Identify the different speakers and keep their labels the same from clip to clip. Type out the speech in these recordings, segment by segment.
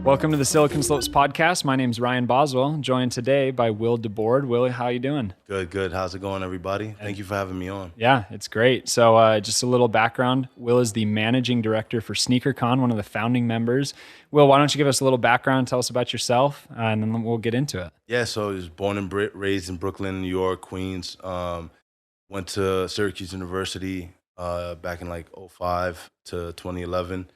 Speaker 1: Welcome to the Silicon Slopes podcast. My name is Ryan Boswell, joined today by Will Debord. Will, how you doing?
Speaker 2: Good. How's it going, everybody? Thank you for having me on.
Speaker 1: Yeah, it's great. So just a little background. Will is the managing director for SneakerCon, one of the founding members. Will, why don't you give us a little background, tell us about yourself, and then we'll get into it.
Speaker 2: Yeah, so I was born and raised in Brooklyn, New York, Queens. Went to Syracuse University back in like '05 to 2011.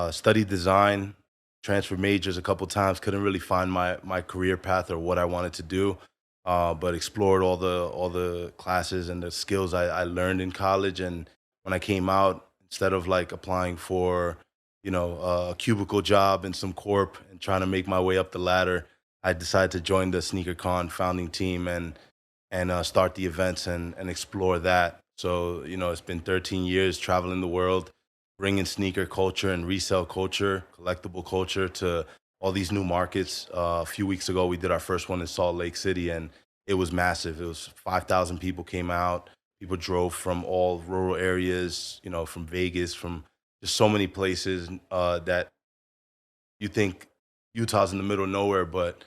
Speaker 2: Studied design, transferred majors a couple times, couldn't really find my career path or what I wanted to do, but explored all the classes and the skills I learned in college. And when I came out, instead of like applying for, a cubicle job in some corp and trying to make my way up the ladder, I decided to join the SneakerCon founding team and start the events and explore that. So, it's been 13 years traveling the world, bringing sneaker culture and resale culture, collectible culture to all these new markets. A few weeks ago, we did our first one in Salt Lake City, and it was massive. It was 5,000 people came out. People drove from all rural areas, from Vegas, from just so many places that you think Utah's in the middle of nowhere, but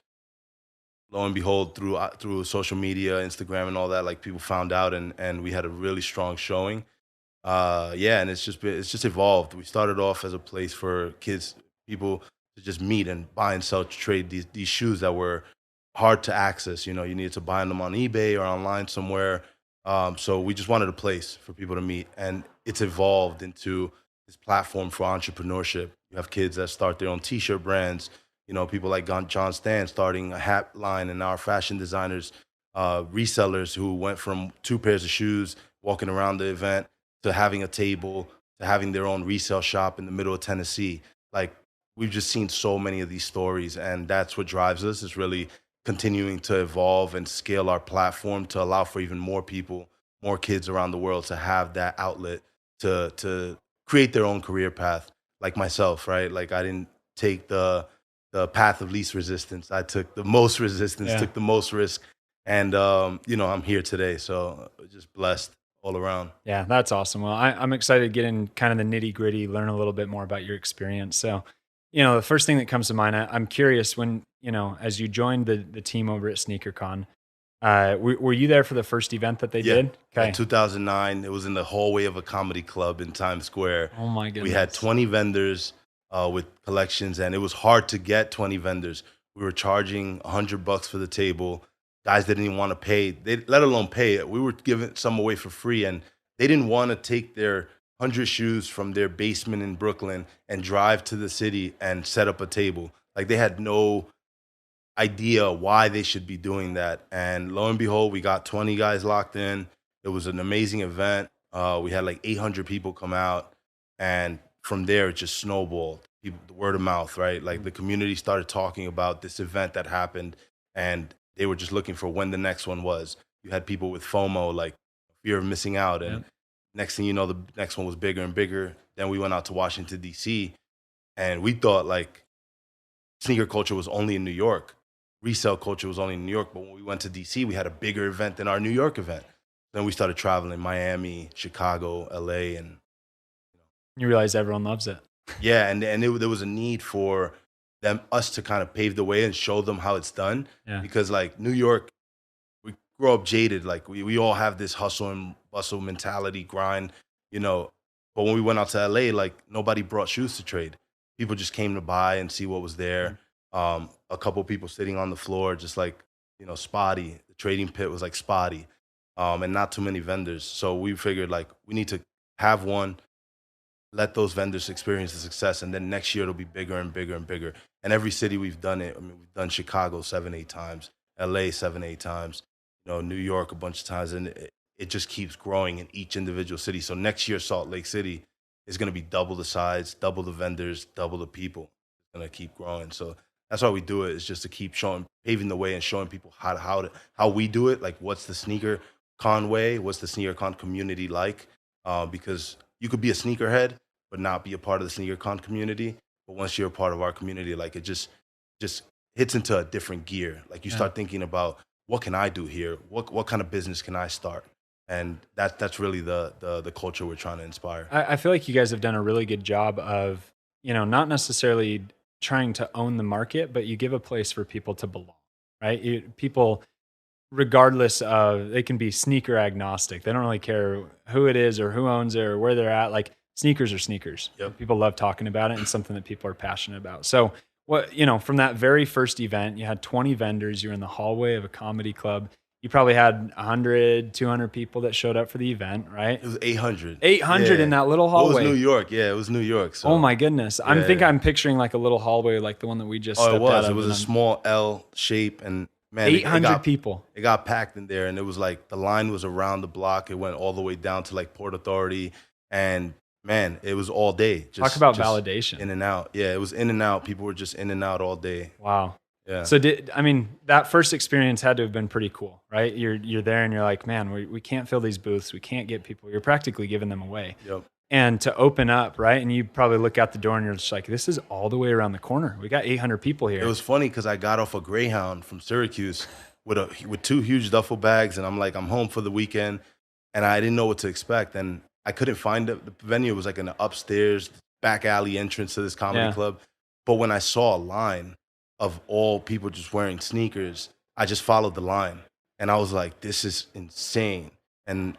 Speaker 2: lo and behold, through social media, Instagram, and all that, like people found out, and we had a really strong showing. And it's just evolved. We started off as a place for kids, people to just meet and buy and sell, trade these shoes that were hard to access. You needed to buy them on eBay or online somewhere. So we just wanted a place for people to meet, and it's evolved into this platform for entrepreneurship. You have kids that start their own T-shirt brands. People like John Stan starting a hat line, and our fashion designers, resellers who went from 2 pairs of shoes walking around the event to having a table, to having their own resale shop in the middle of Tennessee. Like, we've just seen so many of these stories, and that's what drives us, is really continuing to evolve and scale our platform to allow for even more people, more kids around the world to have that outlet to create their own career path, like myself, right? Like, I didn't take the path of least resistance. I took the most resistance, took the most risk, and I'm here today, so just blessed all around.
Speaker 1: Yeah, that's awesome. Well, I'm excited to get in kind of the nitty gritty, learn a little bit more about your experience. So, the first thing that comes to mind, I'm curious when, as you joined the team over at SneakerCon, were you there for the first event that they did?
Speaker 2: Okay. In 2009, it was in the hallway of a comedy club in Times Square.
Speaker 1: Oh my goodness.
Speaker 2: We had 20 vendors with collections, and it was hard to get 20 vendors. We were charging $100 for the table. Guys didn't even want to pay, let alone pay it. We were giving some away for free, and they didn't want to take their 100 shoes from their basement in Brooklyn and drive to the city and set up a table. Like, they had no idea why they should be doing that. And lo and behold, we got 20 guys locked in. It was an amazing event. We had like 800 people come out, and from there it just snowballed. The word of mouth, right? Like, the community started talking about this event that happened, and they were just looking for when the next one was. You had people with FOMO, like fear of missing out. And next thing you know, the next one was bigger and bigger. Then we went out to Washington, D.C., and we thought like sneaker culture was only in New York. Resale culture was only in New York. But when we went to D.C., we had a bigger event than our New York event. Then we started traveling Miami, Chicago, L.A., and
Speaker 1: you realize everyone loves it.
Speaker 2: Yeah, and there was a need for us to kind of pave the way and show them how it's done.
Speaker 1: Yeah.
Speaker 2: Because like New York, we grow up jaded. Like we all have this hustle and bustle mentality, grind, But when we went out to LA, like nobody brought shoes to trade. People just came to buy and see what was there. A couple people sitting on the floor, just like, spotty. The trading pit was like spotty, and not too many vendors. So we figured like we need to have one, let those vendors experience the success, and then next year it'll be bigger and bigger and bigger. And every city we've done it. I mean, we've done Chicago 7-8 times, LA 7-8 times, New York a bunch of times, and it just keeps growing in each individual city. So next year, Salt Lake City is going to be double the size, double the vendors, double the people. It's going to keep growing. So that's why we do it, is just to keep paving the way and showing people how we do it. Like, what's the SneakerCon way? What's the SneakerCon community like? Because you could be a sneakerhead but not be a part of the SneakerCon community. But once you're a part of our community, like, it just hits into a different gear. Like, you start thinking about what can I do here? What kind of business can I start? And that's really the culture we're trying to inspire.
Speaker 1: I feel like you guys have done a really good job of, not necessarily trying to own the market, but you give a place for people to belong, right? People, regardless of, they can be sneaker agnostic. They don't really care who it is or who owns it or where they're at. Like sneakers are sneakers.
Speaker 2: Yep.
Speaker 1: People love talking about it and something that people are passionate about. So from that very first event, you had 20 vendors, you're in the hallway of a comedy club. You probably had 100, 200 people that showed up for the event, right?
Speaker 2: It was 800.
Speaker 1: 800
Speaker 2: Yeah.
Speaker 1: in that little
Speaker 2: Well, it was
Speaker 1: hallway.
Speaker 2: New York. Yeah, it was New York.
Speaker 1: Oh
Speaker 2: So
Speaker 1: my goodness. I
Speaker 2: yeah,
Speaker 1: think
Speaker 2: yeah.
Speaker 1: I'm picturing like a little hallway like the one that we just
Speaker 2: Oh, it
Speaker 1: stepped out
Speaker 2: was.
Speaker 1: of.
Speaker 2: It was
Speaker 1: and
Speaker 2: a small L shape, and man,
Speaker 1: 800 people.
Speaker 2: it got packed in there, and it was like the line was around the block. It went all the way down to like Port Authority, and man, it was all day.
Speaker 1: Talk about
Speaker 2: just
Speaker 1: validation.
Speaker 2: in and out. Yeah, it was in and out. People were just in and out all day.
Speaker 1: Wow.
Speaker 2: Yeah.
Speaker 1: So that first experience had to have been pretty cool, right? You're there and you're like, man, we can't fill these booths. We can't get people. You're practically giving them away.
Speaker 2: Yep.
Speaker 1: And to open up, right? And you probably look out the door and you're just like, this is all the way around the corner. We got 800 people here.
Speaker 2: It was funny because I got off a Greyhound from Syracuse with two huge duffel bags, and I'm like, I'm home for the weekend, and I didn't know what to expect, and I couldn't find it. The venue was like an upstairs back alley entrance to this comedy
Speaker 1: Yeah.
Speaker 2: club. But when I saw a line of all people just wearing sneakers, I just followed the line, and I was like, this is insane. And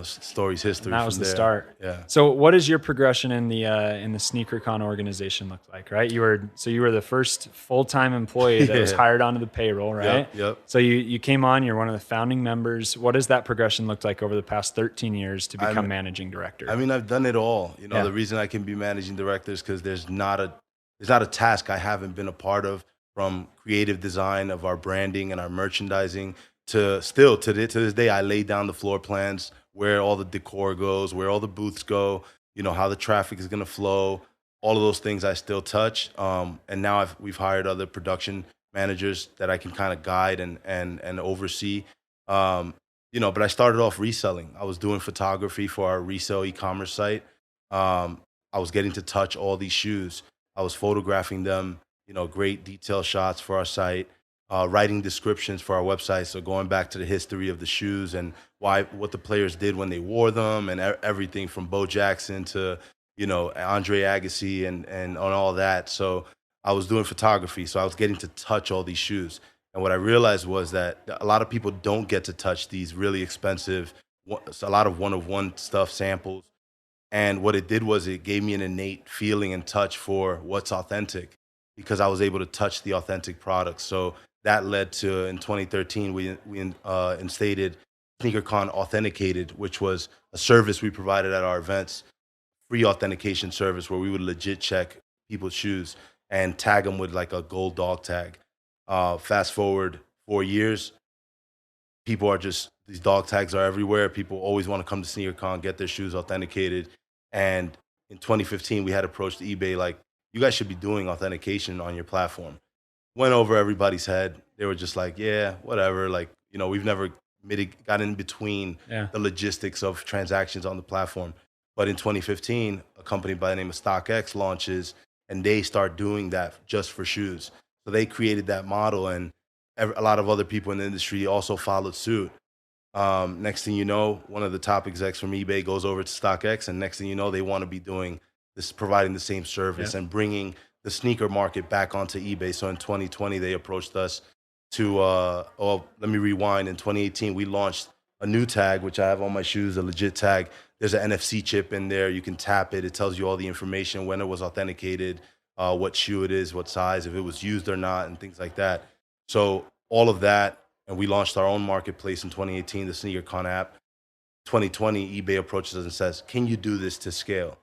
Speaker 2: story's history.
Speaker 1: And that was
Speaker 2: from
Speaker 1: the
Speaker 2: there.
Speaker 1: start.
Speaker 2: Yeah.
Speaker 1: So what does your progression in the SneakerCon organization look like, right? You were the first full-time employee that was
Speaker 2: Yeah.
Speaker 1: hired onto the payroll, right?
Speaker 2: Yep.
Speaker 1: So you came on, you're one of the founding members. What does that progression look like over the past 13 years to become managing director?
Speaker 2: I mean, I've done it all.
Speaker 1: Yeah.
Speaker 2: The reason I can be managing director is because there's not a task I haven't been a part of, from creative design of our branding and our merchandising to this day, I lay down the floor plans, where all the decor goes, where all the booths go, how the traffic is going to flow. All of those things I still touch. And now we've hired other production managers that I can kind of guide and oversee. But I started off reselling. I was doing photography for our resale e-commerce site. I was getting to touch all these shoes. I was photographing them, great detail shots for our site, writing descriptions for our website. So going back to the history of the shoes and what the players did when they wore them, and everything from Bo Jackson to, Andre Agassi and on all that. So I was doing photography. So I was getting to touch all these shoes. And what I realized was that a lot of people don't get to touch these really expensive, a lot of one-of-one stuff, samples. And what it did was it gave me an innate feeling and touch for what's authentic, because I was able to touch the authentic products. So that led to, in 2013, we instated SneakerCon Authenticated, which was a service we provided at our events, free authentication service where we would legit check people's shoes and tag them with like a gold dog tag. Fast forward 4 years, these dog tags are everywhere. People always want to come to SneakerCon, get their shoes authenticated. And in 2015, we had approached eBay like, you guys should be doing authentication on your platform. Went over everybody's head. They were just like, yeah, whatever. Like, we've never got in between the logistics of transactions on the platform. But in 2015, a company by the name of StockX launches, and they start doing that just for shoes. So they created that model, and a lot of other people in the industry also followed suit. Next thing you know, one of the top execs from eBay goes over to StockX, and next thing you know, they want to be doing this, providing the same service and bringing the sneaker market back onto eBay. So in 2020, they approached us to, let me rewind. In 2018, we launched a new tag, which I have on my shoes, a legit tag. There's an NFC chip in there. You can tap it. It tells you all the information, when it was authenticated, what shoe it is, what size, if it was used or not, and things like that. So all of that, and we launched our own marketplace in 2018, the SneakerCon app. 2020, eBay approaches us and says, can you do this to scale?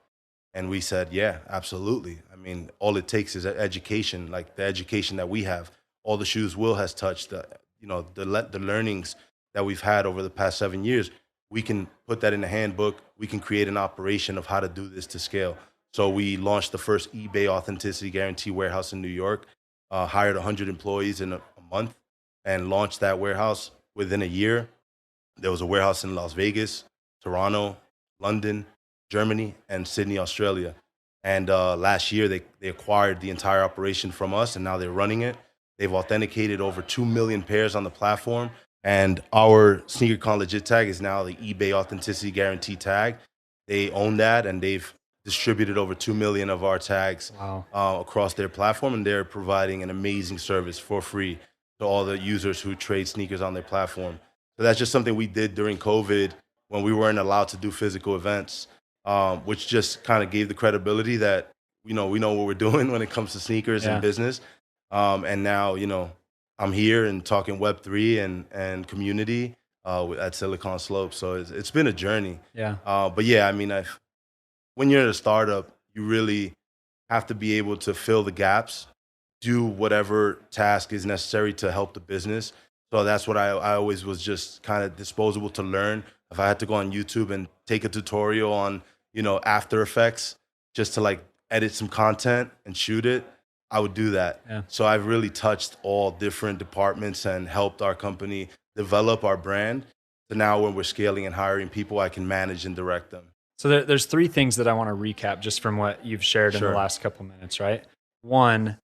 Speaker 2: And we said, yeah, absolutely. I mean, all it takes is education, like the education that we have. All the shoes Will has touched, the learnings that we've had over the past 7 years. We can put that in the handbook. We can create an operation of how to do this to scale. So we launched the first eBay Authenticity Guarantee warehouse in New York, hired 100 employees in a month, and launched that warehouse within a year. There was a warehouse in Las Vegas, Toronto, London, Germany, and Sydney, Australia. And last year, they acquired the entire operation from us, and now they're running it. They've authenticated over 2 million pairs on the platform. And our SneakerCon legit tag is now the eBay authenticity guarantee tag. They own that, and they've distributed over 2 million of our tags
Speaker 1: Wow.
Speaker 2: across their platform. And they're providing an amazing service for free to all the users who trade sneakers on their platform. So that's just something we did during COVID when we weren't allowed to do physical events, which just kind of gave the credibility that we know what we're doing when it comes to sneakers and
Speaker 1: Yeah.
Speaker 2: business. And now, I'm here and talking Web3 and community at Silicon Slopes. So it's been a journey.
Speaker 1: Yeah.
Speaker 2: But yeah, I mean, when you're in a startup, you really have to be able to fill the gaps, do whatever task is necessary to help the business. So that's what I always was, just kind of disposable to learn. If I had to go on YouTube and take a tutorial on, After Effects just to like edit some content and shoot it, I would do that.
Speaker 1: Yeah.
Speaker 2: So I've really touched all different departments and helped our company develop our brand. So now when we're scaling and hiring people, I can manage and direct them.
Speaker 1: So there's three things that I want to recap just from what you've shared in the
Speaker 2: Sure.
Speaker 1: last couple minutes, right? One,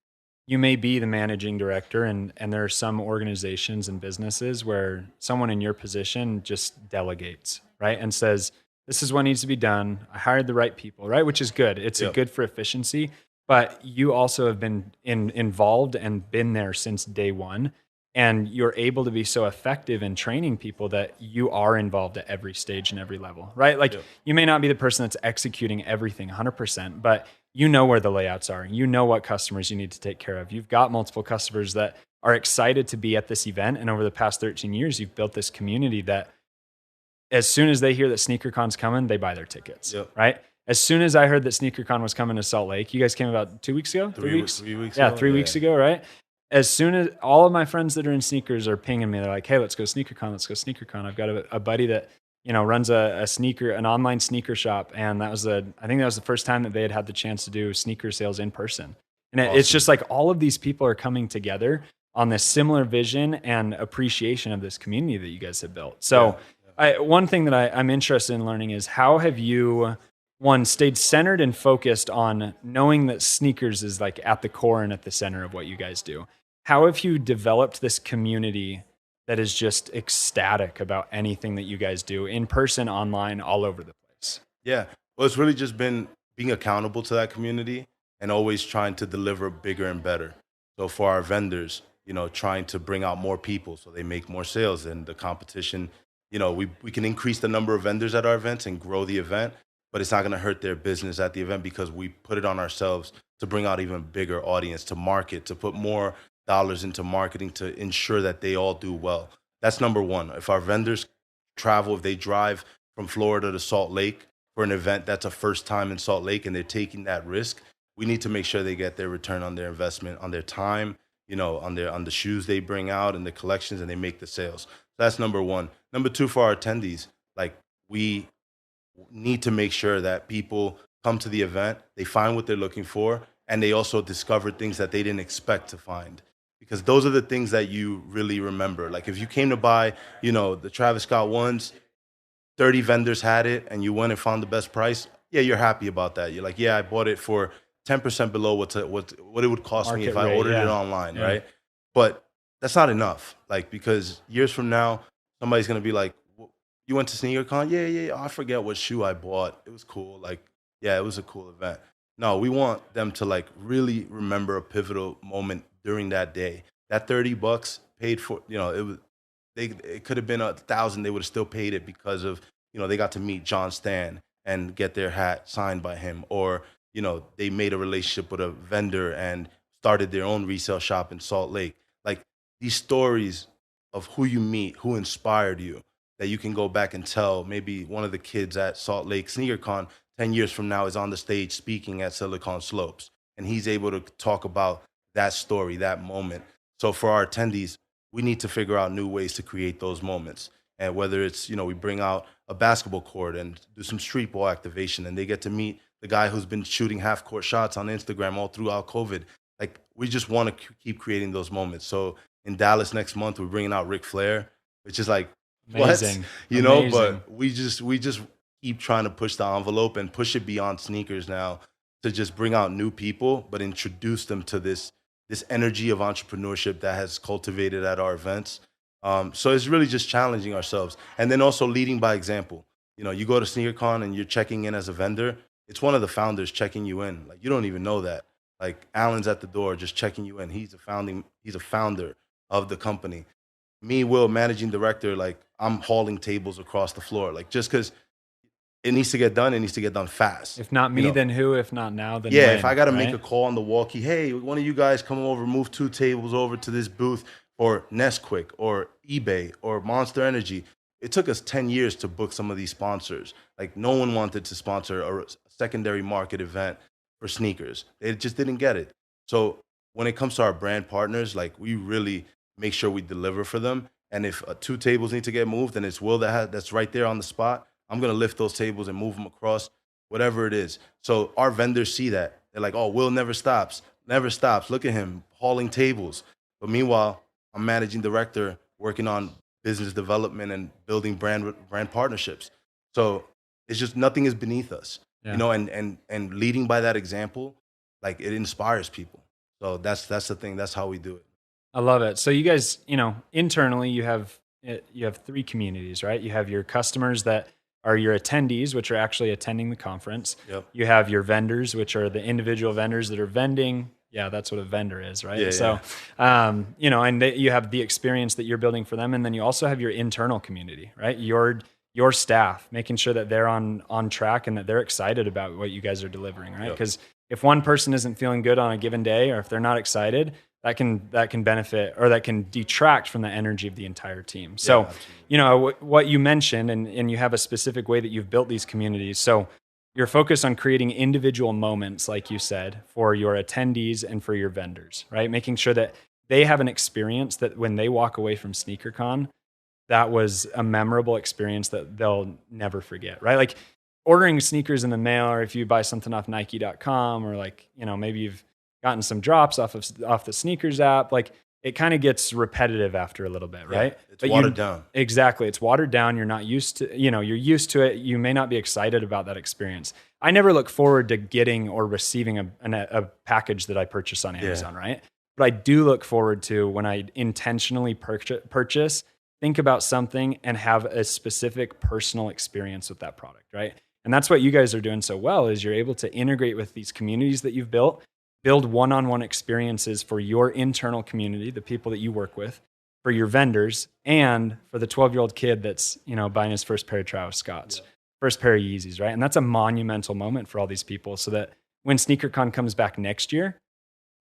Speaker 1: you may be the managing director, and there are some organizations and businesses where someone in your position just delegates, right? And says, this is what needs to be done. I hired the right people, right? Which is good. It's
Speaker 2: Yep.
Speaker 1: good for efficiency. But you also have been involved and been there since day one. And you're able to be so effective in training people that you are involved at every stage and every level, right? Like
Speaker 2: Yep.
Speaker 1: you may not be the person that's executing everything 100%, but you know where the layouts are. You know what customers you need to take care of. You've got multiple customers that are excited to be at this event. And over the past 13 years, you've built this community that as soon as they hear that SneakerCon's coming, they buy their tickets,
Speaker 2: Yep.
Speaker 1: right? As soon as I heard that SneakerCon was coming to Salt Lake, you guys came about 2 weeks ago? 3 weeks?
Speaker 2: 3 weeks
Speaker 1: Yeah,
Speaker 2: ago?
Speaker 1: 3 weeks ago, right? As soon as all of my friends that are in sneakers are pinging me, they're like, hey, let's go SneakerCon, let's go SneakerCon. I've got a buddy that, runs an online sneaker shop. And I think that was the first time that they had the chance to do sneaker sales in person. And it's
Speaker 2: Awesome.
Speaker 1: just like all of these people are coming together on this similar vision and appreciation of this community that you guys have built. So one thing that I'm interested in learning is how have you, one, stayed centered and focused on knowing that sneakers is like at the core and at the center of what you guys do? How have you developed this community that is just ecstatic about anything that you guys do in person, online, all over the place?
Speaker 2: Yeah. Well, it's really just been being accountable to that community and always trying to deliver bigger and better. So for our vendors, trying to bring out more people so they make more sales, and the competition, we can increase the number of vendors at our events and grow the event, but it's not going to hurt their business at the event because we put it on ourselves to bring out even bigger audience, to market, to put more dollars into marketing to ensure that they all do well. That's number one. If our vendors travel, if they drive from Florida to Salt Lake for an event that's a first time in Salt Lake and they're taking that risk, we need to make sure they get their return on their investment, on their time, on the shoes they bring out and the collections, and they make the sales. That's number one. Number two, for our attendees, like we need to make sure that people come to the event, they find what they're looking for, and they also discover things that they didn't expect to find. Because those are the things that you really remember. Like if you came to buy, the Travis Scott ones, 30 vendors had it, and you went and found the best price, yeah, you're happy about that. You're like, yeah, I bought it for 10% below what it would cost me if I ordered it online, right? But that's not enough. Like, because years from now, somebody's gonna be like, you went to SneakerCon? Yeah. Oh, I forget what shoe I bought. It was cool. Like, yeah, it was a cool event. No, we want them to like really remember a pivotal moment during that day. That $30 paid for, it could have been 1,000. They would have still paid it because of, they got to meet John Stan and get their hat signed by him, or they made a relationship with a vendor and started their own resale shop in Salt Lake. Like these stories of who you meet, who inspired you, that you can go back and tell. Maybe one of the kids at Salt Lake SneakerCon 10 years from now is on the stage speaking at Silicon Slopes, and he's able to talk about that story, that moment. So for our attendees, we need to figure out new ways to create those moments. And whether it's, we bring out a basketball court and do some street ball activation, and they get to meet the guy who's been shooting half court shots on Instagram all throughout COVID. Like, we just want to keep creating those moments. So in Dallas next month, we're bringing out Ric Flair, which is like,
Speaker 1: Amazing.
Speaker 2: what?
Speaker 1: Amazing.
Speaker 2: But we just keep trying to push the envelope and push it beyond sneakers now to just bring out new people, but introduce them to this this energy of entrepreneurship that has cultivated at our events. So it's really just challenging ourselves, and then also leading by example. You know, you go to SneakerCon and you're checking in as a vendor. It's one of the founders checking you in. Like, you don't even know that. Like, Alan's at the door just checking you in. He's a founder of the company. Me, Will, managing director, like, I'm hauling tables across the floor. Like, just because it needs to get done, it needs to get done fast.
Speaker 1: If not
Speaker 2: You
Speaker 1: me,
Speaker 2: know,
Speaker 1: then who? If not now, then
Speaker 2: yeah, if
Speaker 1: when,
Speaker 2: I got to make a
Speaker 1: right?
Speaker 2: call on the walkie, hey, one of you guys come over, move 2 tables over to this booth, or Nesquik or eBay or Monster Energy. It took us 10 years to book some of these sponsors. Like, no one wanted to sponsor a secondary market event for sneakers. They just didn't get it. So when it comes to our brand partners, like, we really make sure we deliver for them. And if 2 tables need to get moved and it's Will that's right there on the spot, I'm going to lift those tables and move them across, whatever it is. So our vendors see that. They're like, oh, Will never stops, never stops. Look at him hauling tables. But meanwhile, I'm managing director working on business development and building brand partnerships. So it's just nothing is beneath us, you
Speaker 1: Yeah.
Speaker 2: know, and leading by that example, like, it inspires people. So that's the thing. That's how we do it.
Speaker 1: I love it. So you guys, internally you have three communities, right? You have your customers that are your attendees, which are actually attending the conference.
Speaker 2: Yep.
Speaker 1: You have your vendors, which are the individual vendors that are vending. Yeah, that's what a vendor is, right?
Speaker 2: Yeah,
Speaker 1: So, and you have the experience that you're building for them, and then you also have your internal community, right? Your staff, making sure that they're on track and that they're excited about what you guys are delivering, right?
Speaker 2: Yep.
Speaker 1: Because if one person isn't feeling good on a given day, or if they're not excited, that can benefit, or that can detract from the energy of the entire team. So, what you mentioned, and you have a specific way that you've built these communities. So you're focused on creating individual moments, like you said, for your attendees and for your vendors, right? Making sure that they have an experience that when they walk away from SneakerCon, that was a memorable experience that they'll never forget, right? Like ordering sneakers in the mail, or if you buy something off Nike.com, or maybe you've gotten some drops off the sneakers app, like it kind of gets repetitive after a little bit, right?
Speaker 2: Yeah, it's watered down.
Speaker 1: Exactly. It's watered down. You're not used to, you're used to it. You may not be excited about that experience. I never look forward to getting or receiving a package that I purchase on Amazon, right? But I do look forward to when I intentionally purchase, think about something, and have a specific personal experience with that product, right? And that's what you guys are doing so well, is you're able to integrate with these communities that you've built, build one-on-one experiences for your internal community, the people that you work with, for your vendors, and for the 12-year-old kid that's, buying his first pair of Travis Scotts, first pair of Yeezys, right? And that's a monumental moment for all these people, so that when SneakerCon comes back next year,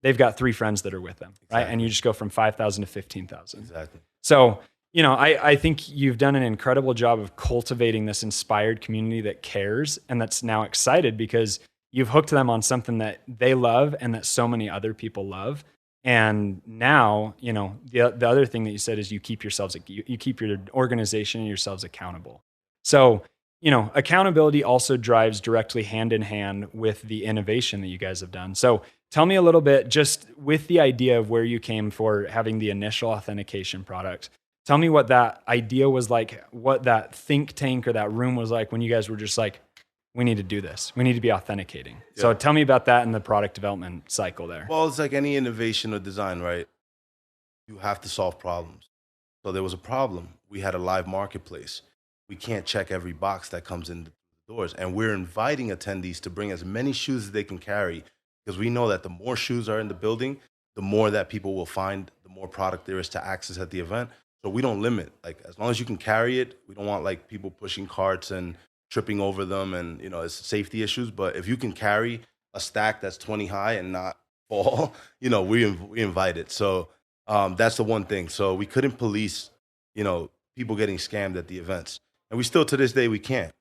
Speaker 1: they've got 3 friends that are with them, right? And you just go from 5,000 to 15,000.
Speaker 2: Exactly.
Speaker 1: So, I think you've done an incredible job of cultivating this inspired community that cares and that's now excited because you've hooked them on something that they love and that so many other people love. And now, the other thing that you said is you keep your organization and yourselves accountable. So, accountability also drives directly hand in hand with the innovation that you guys have done. So tell me a little bit, just with the idea of where you came for having the initial authentication product. Tell me what that idea was like, what that think tank or that room was like when you guys were just like, we need to do this. We need to be authenticating. Yeah. So tell me about that and the product development cycle there.
Speaker 2: Well, it's like any innovation or design, right? You have to solve problems. So there was a problem. We had a live marketplace. We can't check every box that comes in the doors. And we're inviting attendees to bring as many shoes as they can carry, because we know that the more shoes are in the building, the more that people will find, the more product there is to access at the event. So we don't limit. Like, as long as you can carry it, we don't want like people pushing carts and tripping over them, and it's safety issues. But if you can carry a stack that's 20 high and not fall, we invite it. So that's the one thing. So we couldn't police, people getting scammed at the events, and we still to this day we can't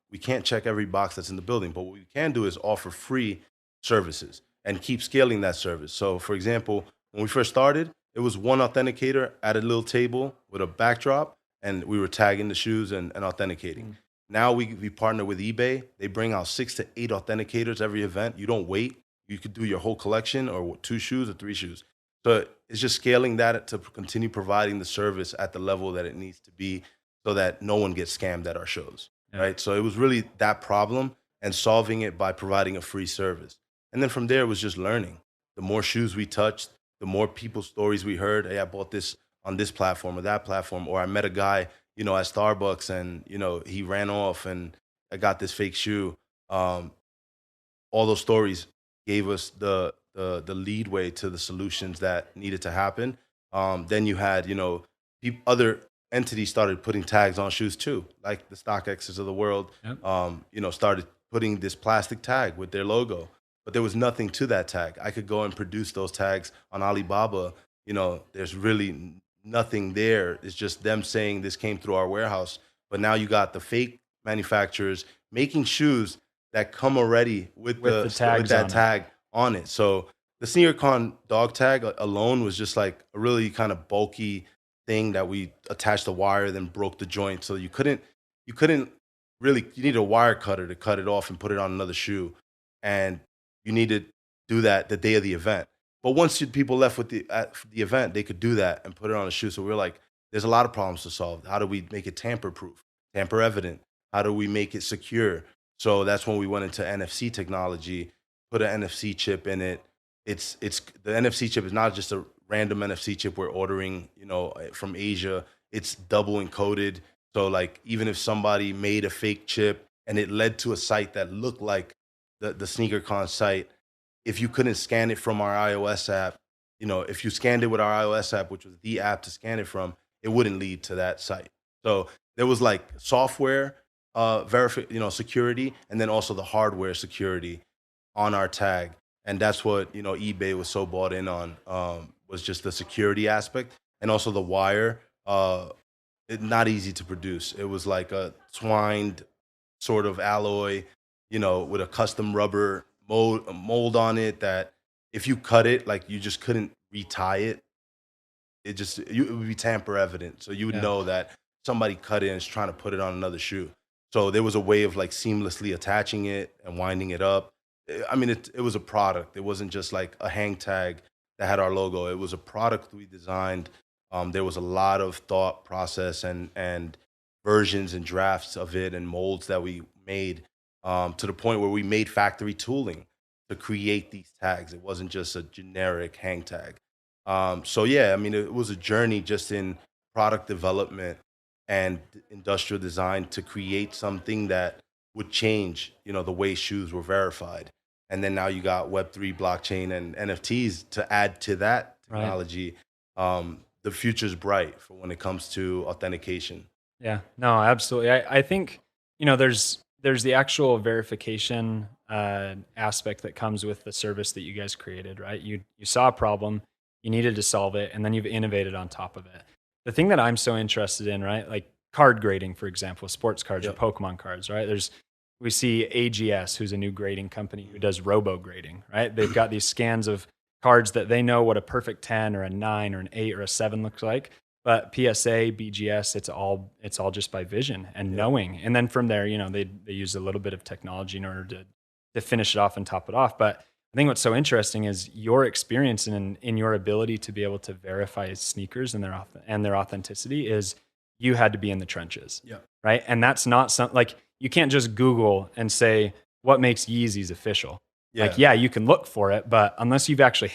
Speaker 2: check every box that's in the building. But what we can do is offer free services and keep scaling that service. So for example, when we first started, it was one authenticator at a little table with a backdrop, and we were tagging the shoes and authenticating. Mm-hmm. Now we partner with eBay. They bring out 6 to 8 authenticators every event. You don't wait. You could do your whole collection, or 2 shoes or 3 shoes. So it's just scaling that to continue providing the service at the level that it needs to be, so that no one gets scammed at our shows, right? So it was really that problem and solving it by providing a free service. And then from there, it was just learning. The more shoes we touched, the more people's stories we heard. Hey, I bought this on this platform or that platform, or I met a guy, at Starbucks, and he ran off, and I got this fake shoe. Um, all those stories gave us the leadway to the solutions that needed to happen. Then you had, other entities started putting tags on shoes too, like the StockX's of the world.
Speaker 1: Yep.
Speaker 2: Started putting this plastic tag with their logo, but there was nothing to that tag. I could go and produce those tags on Alibaba. There's really nothing there. It's just them saying this came through our warehouse. But now you got the fake manufacturers making shoes that come already with
Speaker 1: With the tags
Speaker 2: with that
Speaker 1: on it.
Speaker 2: tag on it. So the SneakerCon dog tag alone was just like a really kind of bulky thing that we attached the wire, then broke the joint. So you couldn't really, you need a wire cutter to cut it off and put it on another shoe. And you need to do that the day of the event. But once people left with at the event, they could do that and put it on a shoe. So we are like, there's a lot of problems to solve. How do we make it tamper proof, tamper evident? How do we make it secure? So that's when we went into NFC technology, put an NFC chip in it. It's the NFC chip is not just a random NFC chip we're ordering, from Asia. It's double encoded. So like, even if somebody made a fake chip and it led to a site that looked like the SneakerCon site, if you couldn't scan it from our iOS app, if you scanned it with our iOS app, which was the app to scan it from, it wouldn't lead to that site. So there was like software security, and then also the hardware security on our tag. And that's what, eBay was so bought in on, was just the security aspect, and also the wire. Not easy to produce. It was like a twined sort of alloy, with a custom rubber mold on it, that if you cut it, like, you just couldn't retie it. It would be tamper evident. So you would
Speaker 1: Yeah.
Speaker 2: know that somebody cut it and is trying to put it on another shoe. So there was a way of like seamlessly attaching it and winding it up. I mean, it was a product. It wasn't just like a hang tag that had our logo. It was a product we designed. There was a lot of thought process and versions and drafts of it and molds that we made, to the point where we made factory tooling to create these tags. It wasn't just a generic hang tag. So yeah, I mean, it was a journey just in product development and industrial design to create something that would change, the way shoes were verified. And then now you got Web3, blockchain, and NFTs to add to that
Speaker 1: Right.
Speaker 2: technology. The future's bright for when it comes to authentication.
Speaker 1: Yeah, no, absolutely. I think, there's the actual verification aspect that comes with the service that you guys created, right? You saw a problem, you needed to solve it, and then you've innovated on top of it. The thing that I'm so interested in, right? Like card grading, for example, sports cards
Speaker 2: Yep.
Speaker 1: or Pokemon cards, right? We see AGS, who's a new grading company who does robo grading, right? They've got these scans of cards that they know what a perfect 10 or a 9 or an 8 or a 7 looks like. But PSA, BGS, it's all just by vision and
Speaker 2: Yep.
Speaker 1: knowing. And then from there, they use a little bit of technology in order to finish it off and top it off. But I think what's so interesting is your experience in your ability to be able to verify sneakers and their authenticity is you had to be in the trenches,
Speaker 2: Yep.
Speaker 1: right? And that's not something like you can't just Google and say what makes Yeezys official. Like, yeah, you can look for it, but unless you've actually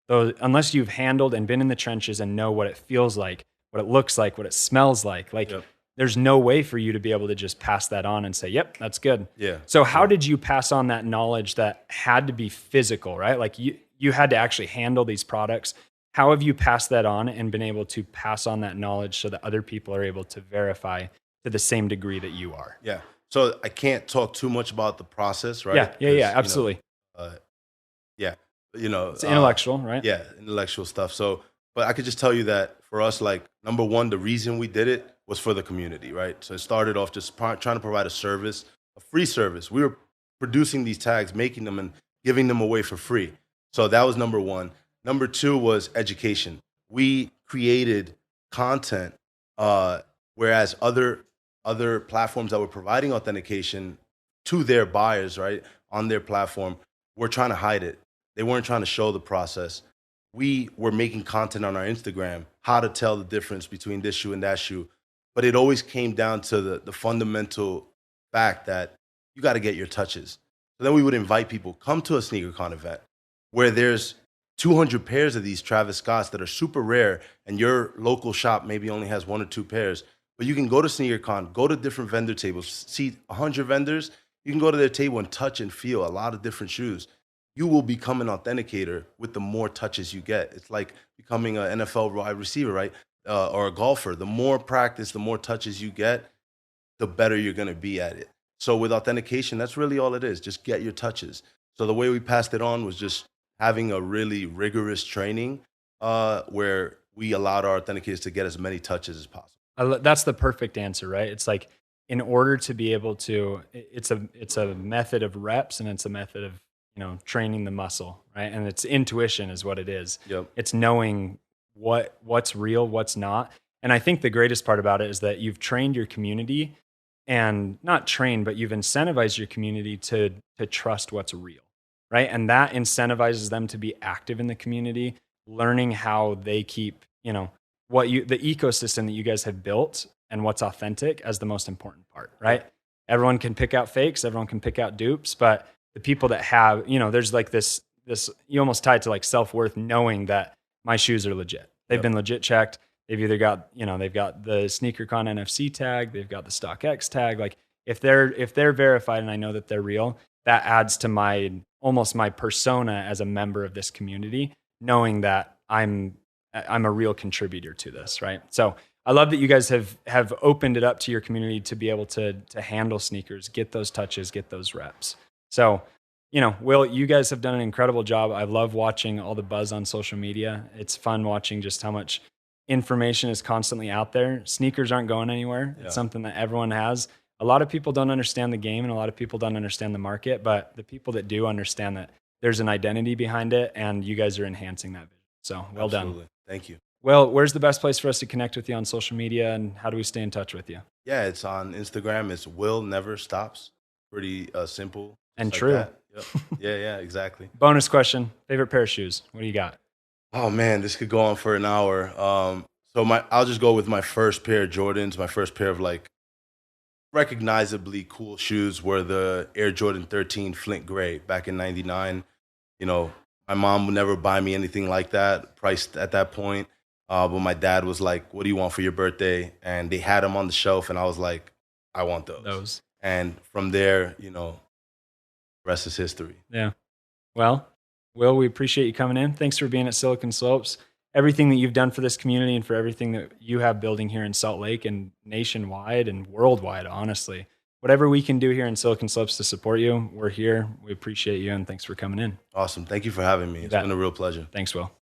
Speaker 1: unless you've handled and been in the trenches and know what it feels like, what it looks like, what it smells like,
Speaker 2: Yep.
Speaker 1: there's no way for you to be able to just pass that on and say, yep, that's good.
Speaker 2: Yeah.
Speaker 1: So how did you pass on that knowledge that had to be physical, right? Like you had to actually handle these products. How have you passed that on and been able to pass on that knowledge so that other people are able to verify to the same degree that you are?
Speaker 2: Yeah. So I can't talk too much about the process, right?
Speaker 1: Yeah, absolutely.
Speaker 2: Yeah.
Speaker 1: It's intellectual, right?
Speaker 2: Yeah, intellectual stuff. So, but I could just tell you that for us, like, number one, the reason we did it was for the community, right? So it started off just trying to provide a service, a free service. We were producing these tags, making them and giving them away for free. So that was number one. Number two was education. We created content, whereas other platforms that were providing authentication to their buyers, right, on their platform, were trying to hide it. They weren't trying to show the process. We were making content on our Instagram, how to tell the difference between this shoe and that shoe. But it always came down to the fundamental fact that you got to get your touches. So then we would invite people, come to a SneakerCon event where there's 200 pairs of these Travis Scotts that are super rare, and your local shop maybe only has 1 or 2 pairs. But you can go to SneakerCon, go to different vendor tables, see 100 vendors. You can go to their table and touch and feel a lot of different shoes. You will become an authenticator with the more touches you get. It's like becoming an NFL wide receiver, right? Or a golfer. The more practice, the more touches you get, the better you're going to be at it. So with authentication, that's really all it is. Just get your touches. So the way we passed it on was just having a really rigorous training where we allowed our authenticators to get as many touches as possible.
Speaker 1: That's the perfect answer, right? It's like, in order to be able to, it's a method of reps, and it's a method of, training the muscle, right? And it's intuition is what it is.
Speaker 2: Yep.
Speaker 1: It's knowing what's real, what's not. And I think the greatest part about it is that you've trained your community, and not trained, but you've incentivized your community to trust what's real, right? And that incentivizes them to be active in the community, learning how they keep, the ecosystem that you guys have built and what's authentic as the most important part, right? Everyone can pick out fakes, everyone can pick out dupes, but the people that have, there's like this, you almost tie it to like self-worth, knowing that my shoes are legit. They've been legit checked. They've either got, they've got the SneakerCon NFC tag, they've got the StockX tag. Like if they're verified and I know that they're real, that adds to almost my persona as a member of this community, knowing that I'm a real contributor to this, right? So I love that you guys have opened it up to your community to be able to handle sneakers, get those touches, get those reps. So, Will, you guys have done an incredible job. I love watching all the buzz on social media. It's fun watching just how much information is constantly out there. Sneakers aren't going anywhere. It's something that everyone has. A lot of people don't understand the game, and a lot of people don't understand the market, but the people that do understand that there's an identity behind it, and you guys are enhancing that vision. So well
Speaker 2: Absolutely.
Speaker 1: done.
Speaker 2: Thank you.
Speaker 1: Well, where's the best place for us to connect with you on social media, and how do we stay in touch with you?
Speaker 2: Yeah, it's on Instagram. It's Will Never Stops. Pretty simple.
Speaker 1: And
Speaker 2: like
Speaker 1: true.
Speaker 2: That. Yep. Yeah, exactly.
Speaker 1: Bonus question, favorite pair of shoes? What do you got?
Speaker 2: Oh man, this could go on for an hour. I'll just go with my first pair of Jordans. My first pair of like recognizably cool shoes were the Air Jordan 13 Flint Gray back in '99. My mom would never buy me anything like that, priced at that point. But my dad was like, "What do you want for your birthday?" And they had them on the shelf, and I was like, "I want those." And from there, rest is history.
Speaker 1: Yeah. Well, Will, we appreciate you coming in. Thanks for being at Silicon Slopes. Everything that you've done for this community and for everything that you have building here in Salt Lake and nationwide and worldwide, honestly. Whatever we can do here in Silicon Slopes to support you, we're here. We appreciate you, and thanks for coming in.
Speaker 2: Awesome. Thank you for having me. It's been a real pleasure.
Speaker 1: Thanks, Will.